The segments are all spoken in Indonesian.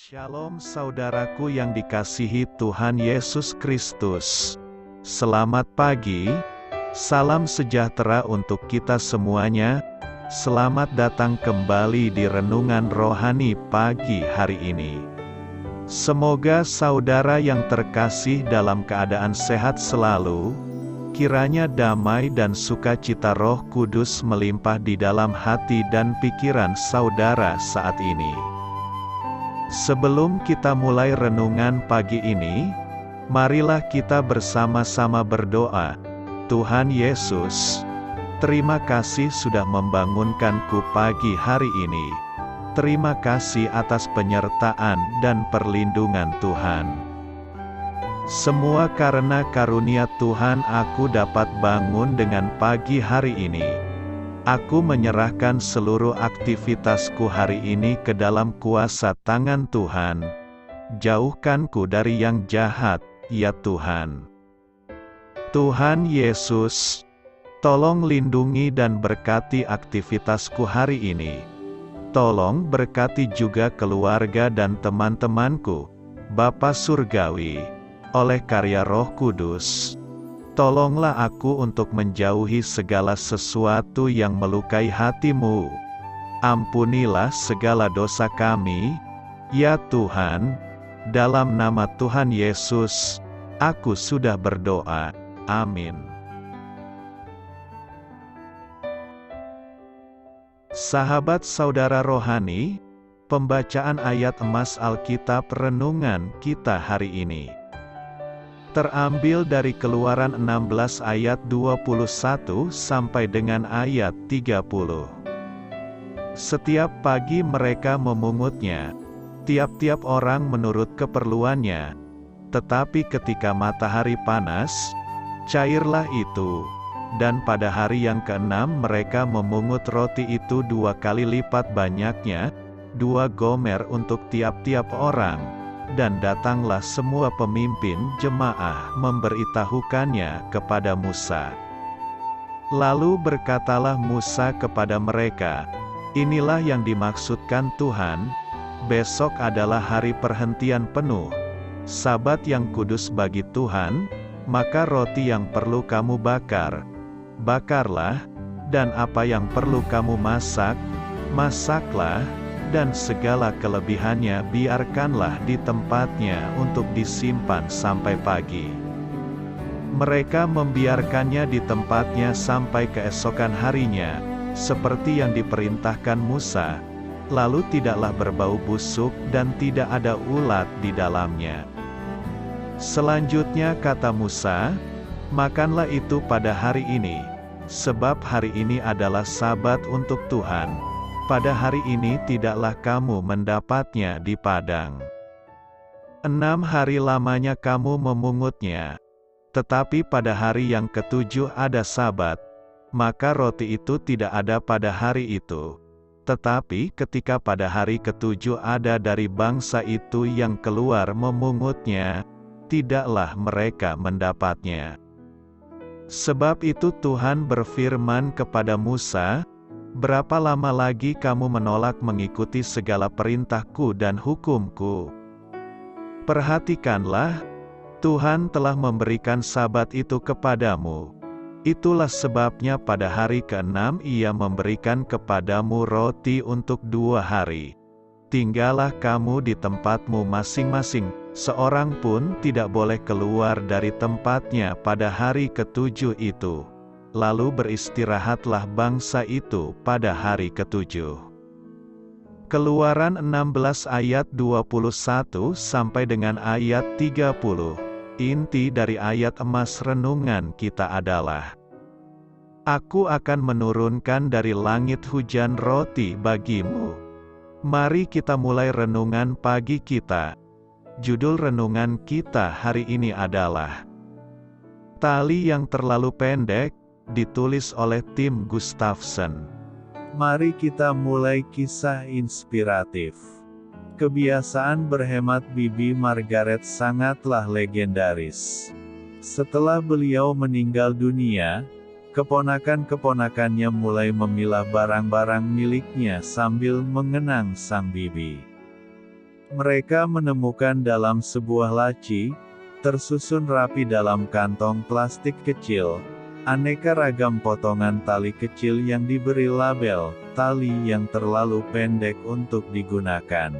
Shalom saudaraku yang dikasihi Tuhan Yesus Kristus. Selamat pagi, salam sejahtera untuk kita semuanya. Selamat datang kembali di Renungan Rohani pagi hari ini. Semoga saudara yang terkasih dalam keadaan sehat selalu. Kiranya damai dan sukacita Roh Kudus melimpah di dalam hati dan pikiran saudara saat ini. Sebelum kita mulai renungan pagi ini, marilah kita bersama-sama berdoa. Tuhan Yesus, terima kasih sudah membangunkanku pagi hari ini. Terima kasih atas penyertaan dan perlindungan Tuhan. Semua karena karunia Tuhan aku dapat bangun dengan pagi hari ini. Aku menyerahkan seluruh aktivitasku hari ini ke dalam kuasa tangan Tuhan. Jauhkanku dari yang jahat, ya Tuhan. Tuhan Yesus, tolong lindungi dan berkati aktivitasku hari ini. Tolong berkati juga keluarga dan teman-temanku, Bapa Surgawi, oleh karya Roh Kudus. Tolonglah aku untuk menjauhi segala sesuatu yang melukai hati-Mu. Ampunilah segala dosa kami, ya Tuhan. Dalam nama Tuhan Yesus, aku sudah berdoa. Amin. Sahabat saudara rohani, pembacaan ayat emas Alkitab renungan kita hari ini terambil dari Keluaran 16 ayat 21 sampai dengan ayat 30. Setiap pagi mereka memungutnya, tiap-tiap orang menurut keperluannya. Tetapi ketika matahari panas, cairlah itu. Dan pada hari yang keenam mereka memungut roti itu 2 kali lipat banyaknya, 2 gomer untuk tiap-tiap orang. Dan datanglah semua pemimpin jemaah memberitahukannya kepada Musa. Lalu berkatalah Musa kepada mereka, inilah yang dimaksudkan Tuhan, besok adalah hari perhentian penuh, Sabat yang kudus bagi Tuhan, maka roti yang perlu kamu bakar, bakarlah, dan apa yang perlu kamu masak, masaklah, dan segala kelebihannya biarkanlah di tempatnya untuk disimpan sampai pagi. Mereka membiarkannya di tempatnya sampai keesokan harinya, seperti yang diperintahkan Musa, lalu tidaklah berbau busuk dan tidak ada ulat di dalamnya. Selanjutnya kata Musa, makanlah itu pada hari ini, sebab hari ini adalah Sabat untuk Tuhan. Pada hari ini tidaklah kamu mendapatnya di padang. 6 hari lamanya kamu memungutnya. Tetapi pada hari yang ke-7 ada Sabat, maka roti itu tidak ada pada hari itu. Tetapi ketika pada hari ke-7 ada dari bangsa itu yang keluar memungutnya, tidaklah mereka mendapatnya. Sebab itu Tuhan berfirman kepada Musa, berapa lama lagi kamu menolak mengikuti segala perintahku dan hukumku? Perhatikanlah, Tuhan telah memberikan Sabat itu kepadamu. Itulah sebabnya pada hari ke-6 Ia memberikan kepadamu roti untuk 2 hari. Tinggallah kamu di tempatmu masing-masing, seorang pun tidak boleh keluar dari tempatnya pada hari ke-7 itu. Lalu beristirahatlah bangsa itu pada hari ke-7. Keluaran 16 ayat 21 sampai dengan ayat 30. Inti dari ayat emas renungan kita adalah, Aku akan menurunkan dari langit hujan roti bagimu. Mari kita mulai renungan pagi kita. Judul renungan kita hari ini adalah Tali yang terlalu pendek, ditulis oleh Tim Gustafson. Mari kita mulai kisah inspiratif. Kebiasaan berhemat Bibi Margaret sangatlah legendaris. Setelah beliau meninggal dunia, keponakan-keponakannya mulai memilah barang-barang miliknya sambil mengenang sang bibi. Mereka menemukan dalam sebuah laci, tersusun rapi dalam kantong plastik kecil, aneka ragam potongan tali kecil yang diberi label, tali yang terlalu pendek untuk digunakan.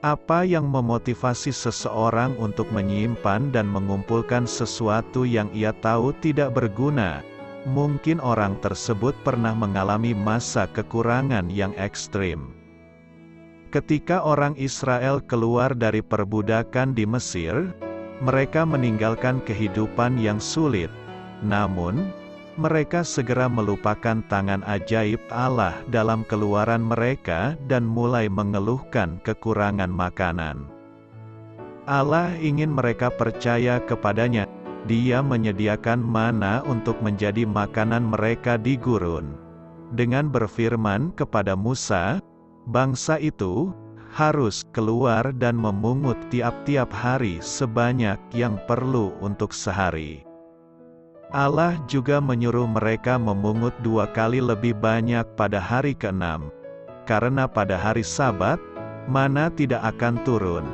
Apa yang memotivasi seseorang untuk menyimpan dan mengumpulkan sesuatu yang ia tahu tidak berguna? Mungkin orang tersebut pernah mengalami masa kekurangan yang ekstrim. Ketika orang Israel keluar dari perbudakan di Mesir, mereka meninggalkan kehidupan yang sulit. Namun, mereka segera melupakan tangan ajaib Allah dalam keluaran mereka dan mulai mengeluhkan kekurangan makanan. Allah ingin mereka percaya kepadanya. Dia menyediakan mana untuk menjadi makanan mereka di gurun. Dengan berfirman kepada Musa, bangsa itu harus keluar dan memungut tiap-tiap hari sebanyak yang perlu untuk sehari. Allah juga menyuruh mereka memungut 2 kali lebih banyak pada hari ke-6. Karena pada hari Sabat, mana tidak akan turun.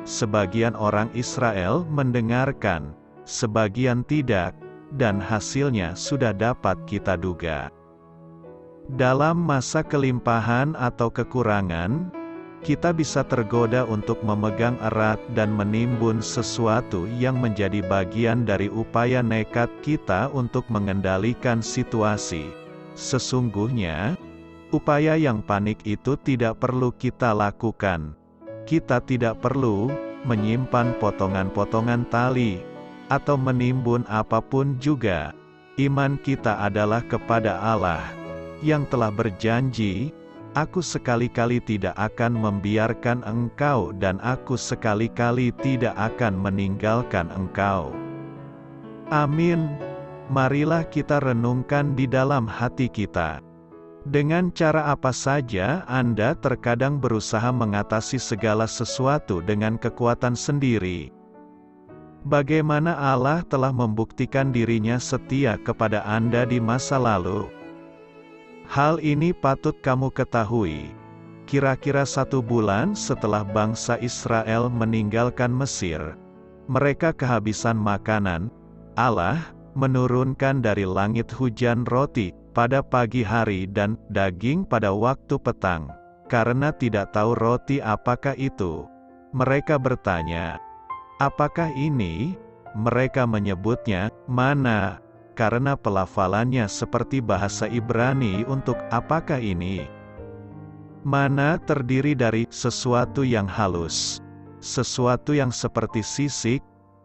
Sebagian orang Israel mendengarkan, sebagian tidak, dan hasilnya sudah dapat kita duga. Dalam masa kelimpahan atau kekurangan, kita bisa tergoda untuk memegang erat dan menimbun sesuatu yang menjadi bagian dari upaya nekat kita untuk mengendalikan situasi. Sesungguhnya, upaya yang panik itu tidak perlu kita lakukan. Kita tidak perlu menyimpan potongan-potongan tali, atau menimbun apapun juga. Iman kita adalah kepada Allah, yang telah berjanji, "Aku sekali-kali tidak akan membiarkan engkau dan aku sekali-kali tidak akan meninggalkan engkau." Amin. Marilah kita renungkan di dalam hati kita. Dengan cara apa saja Anda terkadang berusaha mengatasi segala sesuatu dengan kekuatan sendiri? Bagaimana Allah telah membuktikan dirinya setia kepada Anda di masa lalu? Hal ini patut kamu ketahui. Kira-kira 1 bulan setelah bangsa Israel meninggalkan Mesir, mereka kehabisan makanan. Allah menurunkan dari langit hujan roti pada pagi hari dan daging pada waktu petang. Karena tidak tahu roti apakah itu, mereka bertanya, "Apakah ini?" Mereka menyebutnya mana, karena pelafalannya seperti bahasa Ibrani untuk "apakah ini?". Mana terdiri dari sesuatu yang halus, sesuatu yang seperti sisik,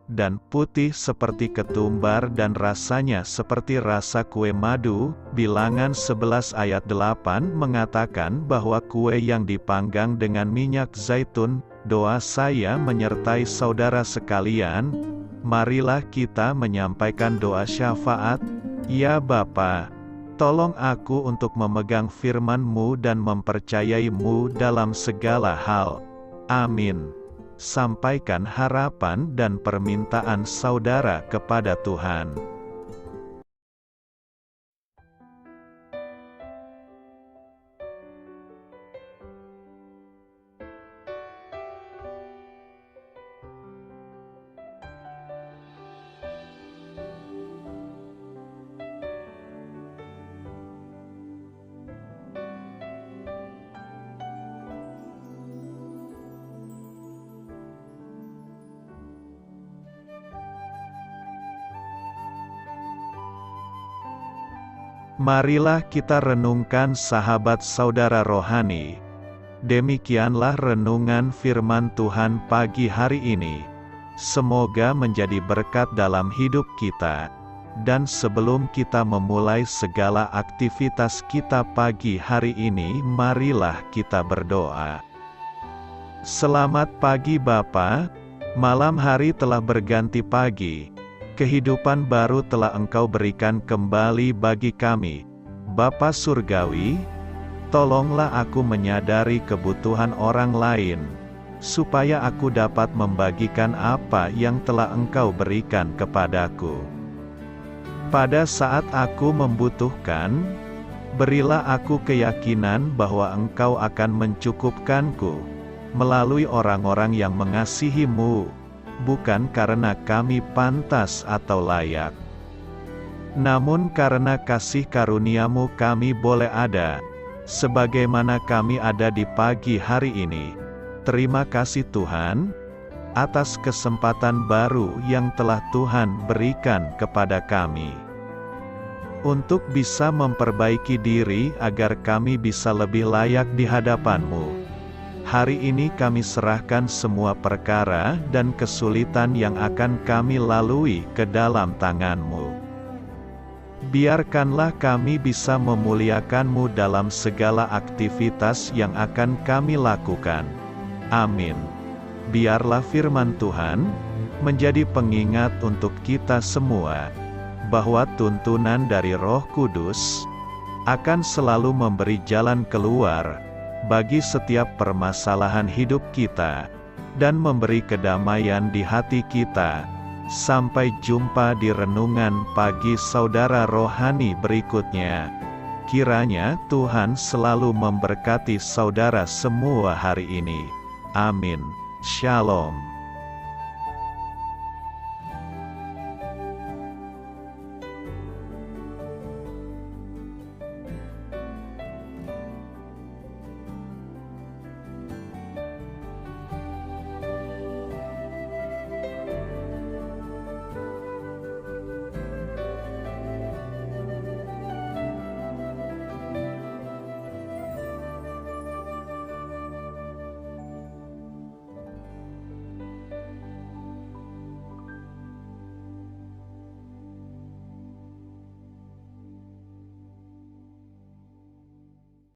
dan putih seperti ketumbar dan rasanya seperti rasa kue madu. Bilangan 11 ayat 8 mengatakan bahwa kue yang dipanggang dengan minyak zaitun. Doa saya menyertai saudara sekalian, marilah kita menyampaikan doa syafaat. Ya Bapa, tolong aku untuk memegang firman-Mu dan mempercayai-Mu dalam segala hal. Amin. Sampaikan harapan dan permintaan saudara kepada Tuhan. Marilah kita renungkan sahabat saudara rohani. Demikianlah renungan firman Tuhan pagi hari ini. Semoga menjadi berkat dalam hidup kita. Dan sebelum kita memulai segala aktivitas kita pagi hari ini, marilah kita berdoa. Selamat pagi Bapa, malam hari telah berganti pagi. Kehidupan baru telah Engkau berikan kembali bagi kami. Bapa Surgawi, tolonglah aku menyadari kebutuhan orang lain, supaya aku dapat membagikan apa yang telah Engkau berikan kepadaku. Pada saat aku membutuhkan, berilah aku keyakinan bahwa Engkau akan mencukupkanku, melalui orang-orang yang mengasihi-Mu, bukan karena kami pantas atau layak, namun karena kasih karunia-Mu kami boleh ada, sebagaimana kami ada di pagi hari ini. Terima kasih Tuhan, atas kesempatan baru yang telah Tuhan berikan kepada kami, untuk bisa memperbaiki diri agar kami bisa lebih layak di hadapan-Mu. Hari ini kami serahkan semua perkara dan kesulitan yang akan kami lalui ke dalam tangan-Mu. Biarkanlah kami bisa memuliakan-Mu dalam segala aktivitas yang akan kami lakukan. Amin. Biarlah firman Tuhan menjadi pengingat untuk kita semua, bahwa tuntunan dari Roh Kudus akan selalu memberi jalan keluar bagi setiap permasalahan hidup kita, dan memberi kedamaian di hati kita. Sampai jumpa di renungan pagi saudara rohani berikutnya. Kiranya Tuhan selalu memberkati saudara semua hari ini. Amin. Shalom.